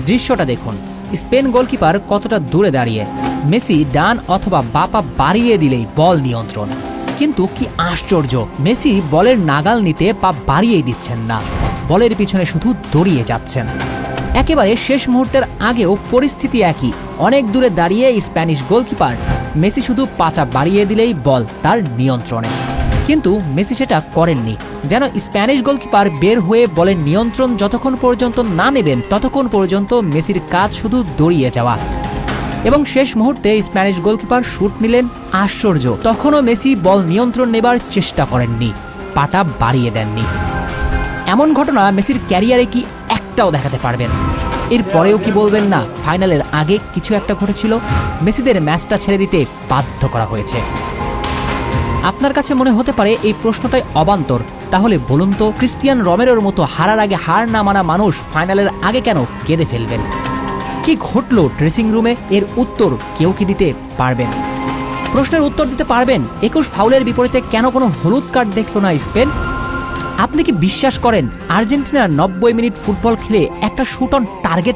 দৃশ্যটা দেখুন, Spain goalkeeper কতটা দূরে দাঁড়িয়ে। মেসি ডান অথবা বাঁ পা বাড়িয়ে দিলেই বল নিয়ন্ত্রণ। কিন্তু কি আশ্চর্য, মেসি বলের নাগাল নিতে পা বাড়িয়েই দিচ্ছেন না, বলের পিছনে শুধু দৌড়িয়ে যাচ্ছেন। একেবারে শেষ মুহূর্তের আগেও পরিস্থিতি একই, অনেক দূরে দাঁড়িয়ে স্প্যানিশ গোলকিপার। মেসি শুধু পাটা বাড়িয়ে দিলেই বল তার নিয়ন্ত্রণে। কিন্তু মেসি সেটা করেননি। যেন স্প্যানিশ গোলকিপার বের হয়ে বলের নিয়ন্ত্রণ যতক্ষণ পর্যন্ত না নেবেন ততক্ষণ পর্যন্ত মেসির কাজ শুধু দৌড়িয়ে যাওয়া। এবং শেষ মুহূর্তে স্প্যানিশ গোলকিপার শুট নিলেন। আশ্চর্য, তখনও মেসি বল নিয়ন্ত্রণ নেবার চেষ্টা করেননি, পাটা বাড়িয়ে দেননি। এমন ঘটনা মেসির ক্যারিয়ারে কি একটাও দেখাতে পারবেন? এরপরেও কি বলবেন না ফাইনালের আগে কিছু একটা ঘটেছিল, মেসিদের ম্যাচটা ছেড়ে দিতে বাধ্য করা হয়েছে? আপনার কাছে মনে হতে পারে এই প্রশ্নটাই অবান্তর। তাহলে বলুন তো, ক্রিস্টিয়ান রোমেরোর মতো হারার আগে হার না মানা মানুষ ফাইনালের আগে কেন কেঁদে ফেলবেন? কি ঘটল ড্রেসিং রুমে? এর উত্তর কেউ কি দিতে পারবেন? প্রশ্নের উত্তর দিতে পারবেন 21 ফাউলের বিপরীতে কেন কোনো হলুদ কার্ড দেখল না স্পেন? আপনি কি বিশ্বাস করেন আর্জেন্টিনা 90 মিনিট ফুটবল খেলে একটা শুট অন টার্গেট